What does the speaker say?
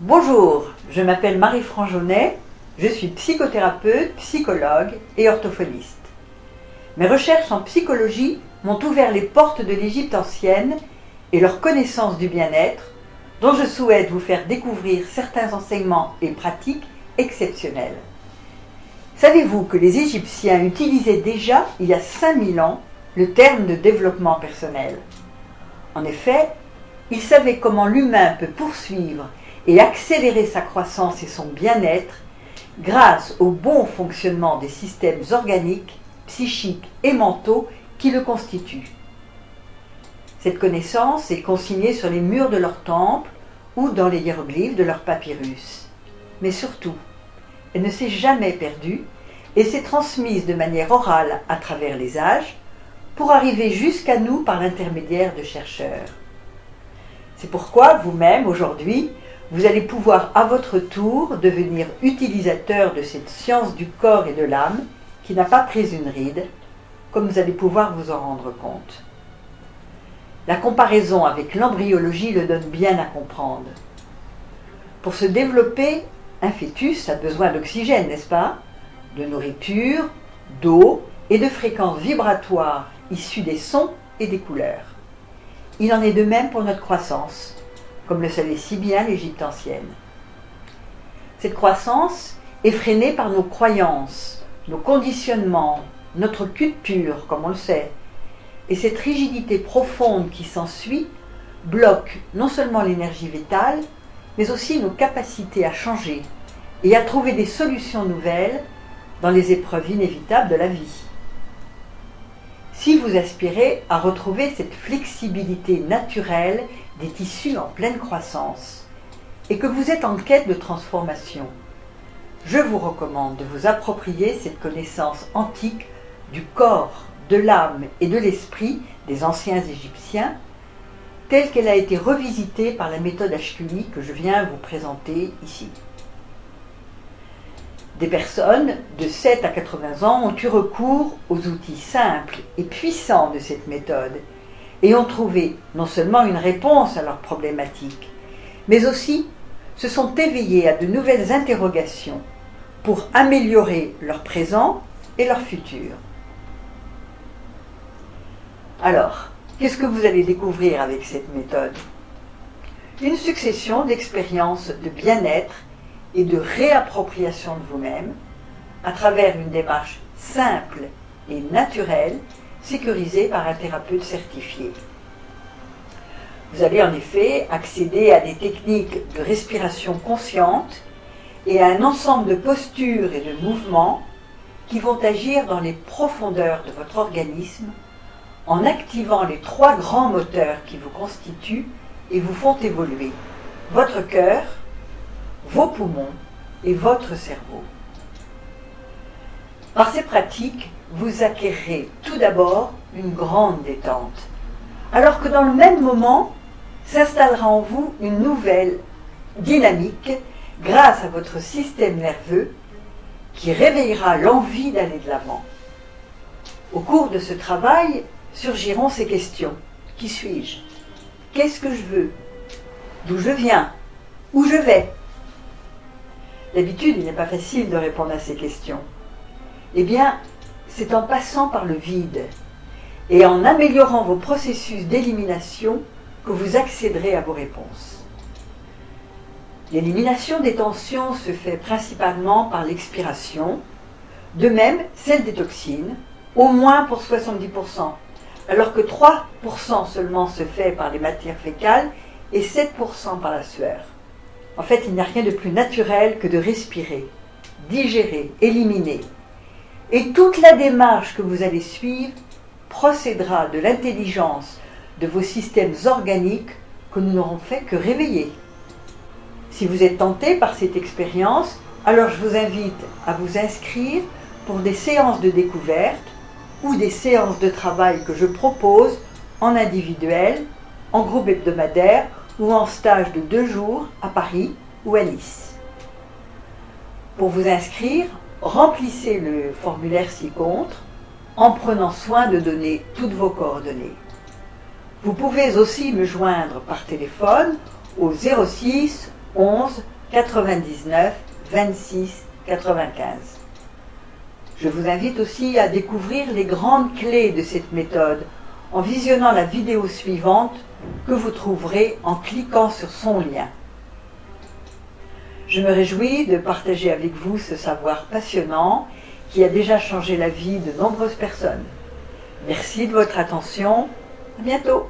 Bonjour, je m'appelle Marie Franjonnet, je suis psychothérapeute, psychologue et orthophoniste. Mes recherches en psychologie m'ont ouvert les portes de l'Égypte ancienne et leur connaissance du bien-être, dont je souhaite vous faire découvrir certains enseignements et pratiques exceptionnels. Savez-vous que les Égyptiens utilisaient déjà, il y a 5000 ans, le terme de développement personnel? En effet, ils savaient comment l'humain peut poursuivre et accélérer sa croissance et son bien-être grâce au bon fonctionnement des systèmes organiques, psychiques et mentaux qui le constituent. Cette connaissance est consignée sur les murs de leur temple ou dans les hiéroglyphes de leur papyrus. Mais surtout, elle ne s'est jamais perdue et s'est transmise de manière orale à travers les âges pour arriver jusqu'à nous par l'intermédiaire de chercheurs. C'est pourquoi vous-même, aujourd'hui, vous allez pouvoir à votre tour devenir utilisateur de cette science du corps et de l'âme qui n'a pas pris une ride, comme vous allez pouvoir vous en rendre compte. La comparaison avec l'embryologie le donne bien à comprendre. Pour se développer, un fœtus a besoin d'oxygène, n'est-ce pas? De nourriture, d'eau et de fréquences vibratoires issues des sons et des couleurs. Il en est de même pour notre croissance, comme le savait si bien l'Égypte ancienne. Cette croissance est freinée par nos croyances, nos conditionnements, notre culture, comme on le sait, et cette rigidité profonde qui s'ensuit bloque non seulement l'énergie vitale, mais aussi nos capacités à changer et à trouver des solutions nouvelles dans les épreuves inévitables de la vie. Si vous aspirez à retrouver cette flexibilité naturelle des tissus en pleine croissance et que vous êtes en quête de transformation, je vous recommande de vous approprier cette connaissance antique du corps, de l'âme et de l'esprit des anciens Égyptiens, telle qu'elle a été revisitée par la méthode Ashkuli que je viens vous présenter ici. Des personnes de 7 à 80 ans ont eu recours aux outils simples et puissants de cette méthode et ont trouvé non seulement une réponse à leurs problématiques, mais aussi se sont éveillés à de nouvelles interrogations pour améliorer leur présent et leur futur. Alors, qu'est-ce que vous allez découvrir avec cette méthode? Une succession d'expériences de bien-être et de réappropriation de vous-même à travers une démarche simple et naturelle sécurisée par un thérapeute certifié. Vous allez en effet accéder à des techniques de respiration consciente et à un ensemble de postures et de mouvements qui vont agir dans les profondeurs de votre organisme en activant les 3 grands moteurs qui vous constituent et vous font évoluer: votre cœur, vos poumons et votre cerveau. Par ces pratiques, vous acquérerez tout d'abord une grande détente, alors que dans le même moment s'installera en vous une nouvelle dynamique grâce à votre système nerveux qui réveillera l'envie d'aller de l'avant. Au cours de ce travail surgiront ces questions. Qui suis-je? Qu'est-ce que je veux? D'où je viens? Où je vais? D'habitude, il n'est pas facile de répondre à ces questions. Eh bien, c'est en passant par le vide et en améliorant vos processus d'élimination que vous accéderez à vos réponses. L'élimination des tensions se fait principalement par l'expiration, de même celle des toxines, au moins pour 70%, alors que 3% seulement se fait par les matières fécales et 7% par la sueur. En fait, il n'y a rien de plus naturel que de respirer, digérer, éliminer. Et toute la démarche que vous allez suivre procédera de l'intelligence de vos systèmes organiques que nous n'aurons fait que réveiller. Si vous êtes tenté par cette expérience, alors je vous invite à vous inscrire pour des séances de découverte ou des séances de travail que je propose en individuel, en groupe hebdomadaire ou en stage de 2 jours à Paris ou à Nice. Pour vous inscrire, remplissez le formulaire ci-contre en prenant soin de donner toutes vos coordonnées. Vous pouvez aussi me joindre par téléphone au 06 11 99 26 95. Je vous invite aussi à découvrir les grandes clés de cette méthode en visionnant la vidéo suivante que vous trouverez en cliquant sur son lien. Je me réjouis de partager avec vous ce savoir passionnant qui a déjà changé la vie de nombreuses personnes. Merci de votre attention. À bientôt.